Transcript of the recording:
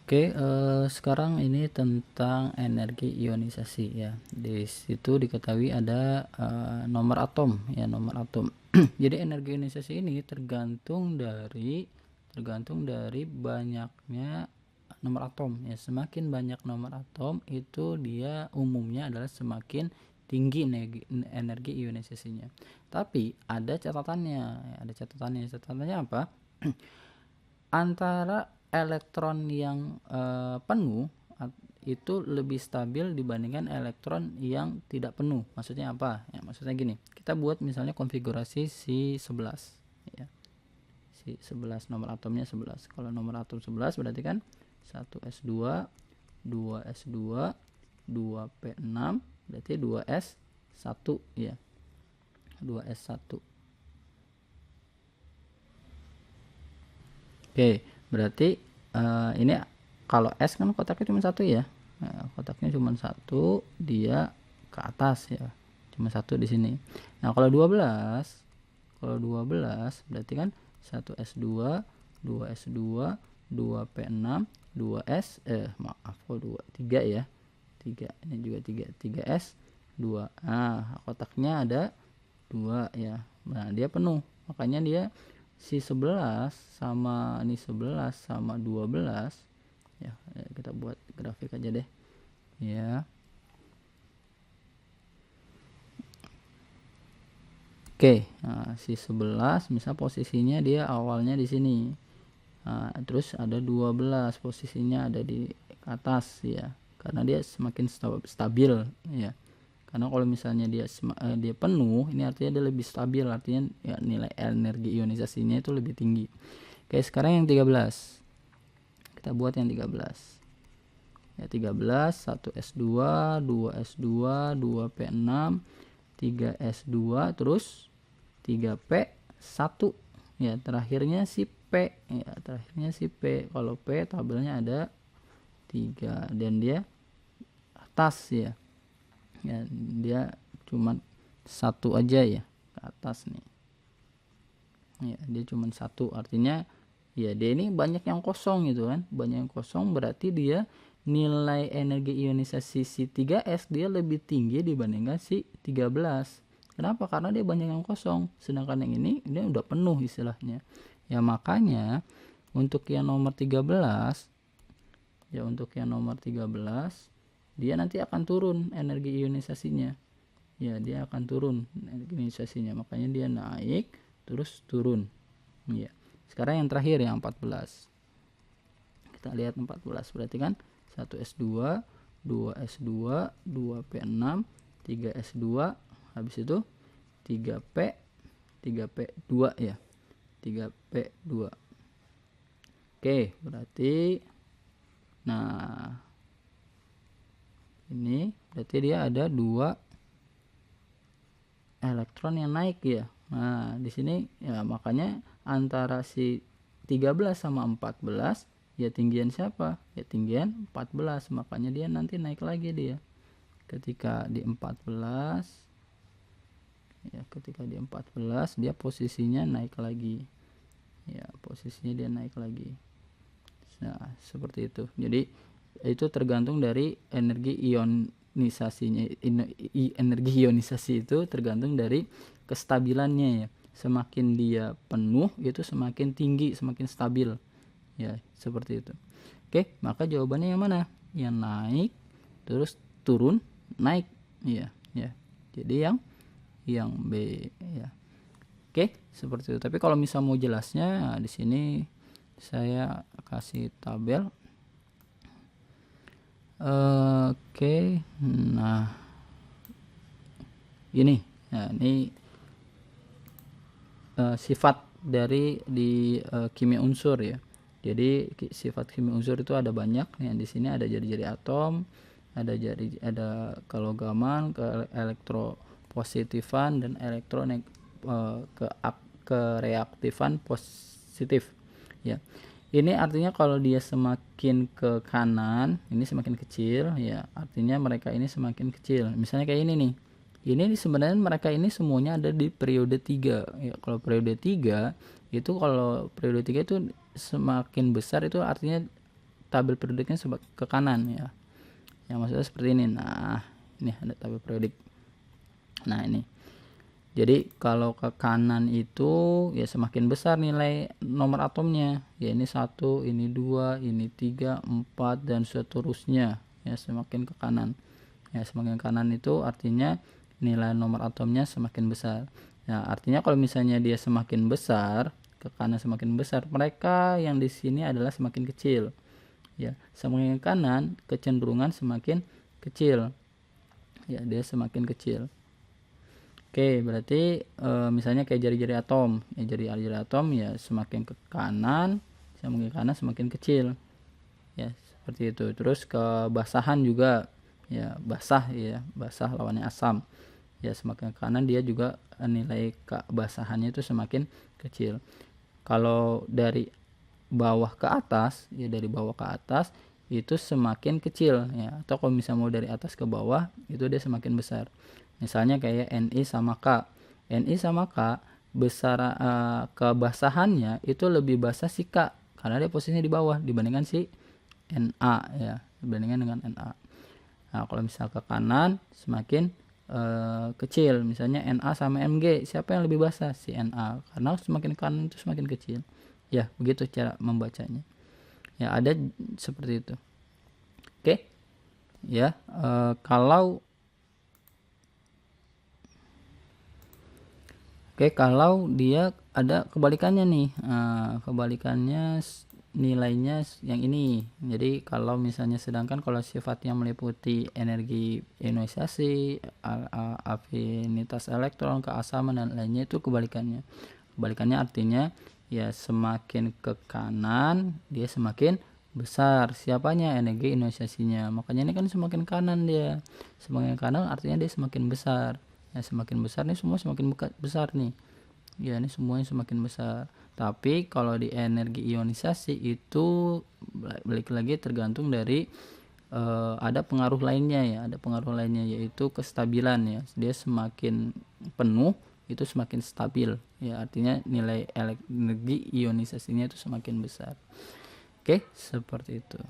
Oke, sekarang ini tentang energi ionisasi ya. Di situ diketahui ada nomor atom ya, nomor atom. Jadi energi ionisasi ini tergantung dari banyaknya nomor atom ya. Semakin banyak nomor atom itu dia umumnya adalah semakin tinggi energi ionisasinya. Tapi ada catatannya, Catatannya apa? Antara elektron yang penuh itu lebih stabil dibandingkan elektron yang tidak penuh. Maksudnya apa? Ya, maksudnya gini. Kita buat misalnya konfigurasi si 11 ya. Si 11 nomor atomnya 11. Kalau nomor atom 11 berarti kan 1s2, 2s2, 2p6 berarti 2s1 ya. 2s1. Oke, berarti ini kalau S kan kotaknya cuma satu ya. Nah, kotaknya cuma satu, dia ke atas ya. Cuma satu di sini. Nah, kalau 12 berarti kan 1S2, 2S2, 2P6, 2S maaf kok 2, 3 ya. 3, ini juga 3, 3S, 2. Nah, kotaknya ada 2 ya. Nah, dia penuh. Makanya dia si 11 sama ini 11 sama 12 ya, kita buat grafik aja deh ya. Oke, nah, si 11 misal posisinya dia awalnya di sini, nah, terus ada 12 posisinya ada di atas ya, karena dia semakin stabil ya. Karena kalau misalnya dia penuh, ini artinya dia lebih stabil, artinya ya nilai energi ionisasinya itu lebih tinggi. Oke, sekarang yang 13. Kita buat yang 13. Ya 13, 1S2, 2S2, 2P6, 3S2, terus 3P1. Ya, terakhirnya si P. Ya, terakhirnya si P. Kalau P tabelnya ada 3 dan dia atas ya. Ya, dia cuma satu aja ya ke atas nih ya, dia cuma satu, artinya ya dia ini banyak yang kosong gitu kan. Banyak yang kosong berarti dia nilai energi ionisasi si 3S dia lebih tinggi dibandingkan si 13. Kenapa? Karena dia banyak yang kosong, sedangkan yang ini dia udah penuh istilahnya ya. Makanya untuk yang nomor 13 ya, dia nanti akan turun energi ionisasinya ya, dia akan turun energi ionisasinya, makanya dia naik terus turun ya. Sekarang yang terakhir yang 14, kita lihat 14 berarti kan 1S2, 2S2, 2P6, 3S2, habis itu 3P2 ya, 3P2. Oke, berarti nah ini berarti dia ada 2 elektron yang naik ya. Nah, di sini ya makanya antara si 13 sama 14 ya tinggian siapa? Ya tinggian 14, makanya dia nanti naik lagi dia. Ketika di 14 ya, dia posisinya naik lagi. Ya, posisinya dia naik lagi. Nah, seperti itu. Jadi itu tergantung dari energi ionisasinya. Energi ionisasi itu tergantung dari kestabilannya ya. Semakin dia penuh itu semakin tinggi, semakin stabil ya, seperti itu. Oke, maka jawabannya yang mana? Yang naik terus turun naik ya ya. Jadi yang B ya. Oke, seperti itu. Tapi kalau misal mau jelasnya, di sini saya kasih tabel. Oke, nah ini, nah ini sifat dari di kimia unsur ya. Jadi sifat kimia unsur itu ada banyak. Yang di sini ada jari-jari atom, ada kelogaman, ke elektropositifan dan ke reaktifan positif ya. Ini artinya kalau dia semakin ke kanan, ini semakin kecil ya, artinya mereka ini semakin kecil. Misalnya kayak ini nih. Ini sebenarnya mereka ini semuanya ada di periode 3 ya. Kalau periode 3 itu semakin besar itu artinya tabel periodiknya ke kanan ya. Yang maksudnya seperti ini. Nah, ini ada tabel periodik. Nah, ini. Jadi kalau ke kanan itu ya semakin besar nilai nomor atomnya. Ya ini 1, ini 2, ini 3, 4 dan seterusnya. Ya semakin ke kanan. Ya semakin ke kanan itu artinya nilai nomor atomnya semakin besar. Ya artinya kalau misalnya dia semakin besar, ke kanan semakin besar, mereka yang di sini adalah semakin kecil. Ya, semakin ke kanan kecenderungan semakin kecil. Ya, dia semakin kecil. Oke, berarti misalnya kayak jari-jari atom. Ya, jari-jari atom ya semakin ke kanan, semakin kecil. Ya, seperti itu. Terus kebasahan juga. Ya, basah lawannya asam. Ya, semakin ke kanan dia juga nilai kebasahannya itu semakin kecil. Kalau dari bawah ke atas, ya dari bawah ke atas itu semakin kecil ya. Atau kalau misalnya mau dari atas ke bawah itu dia semakin besar. Misalnya kayak Ni sama K. Ni sama K besar kebasahannya itu lebih basah si K karena dia posisinya di bawah dibandingkan si Na ya, dibandingkan dengan Na. Nah, kalau misalnya ke kanan semakin kecil, misalnya Na sama Mg, siapa yang lebih basah? Si Na, karena semakin kanan itu semakin kecil. Ya, begitu cara membacanya. Ya, ada seperti itu. Oke. Ya, kalau dia ada kebalikannya nih. Kebalikannya nilainya yang ini. Jadi kalau misalnya sedangkan kalau sifatnya meliputi energi ionisasi, afinitas elektron, keasaman dan lainnya itu kebalikannya. Kebalikannya artinya ya semakin ke kanan dia semakin besar siapanya energi ionisasinya. Makanya ini kan semakin kanan dia. Semakin kanan artinya dia semakin besar. Ya semakin besar nih semua semakin besar nih. Ya ini semuanya semakin besar. Tapi kalau di energi ionisasi itu balik lagi tergantung dari ada pengaruh lainnya ya, ada pengaruh lainnya yaitu kestabilan ya. Dia semakin penuh itu semakin stabil ya, artinya nilai energi ionisasinya itu semakin besar. Oke, seperti itu.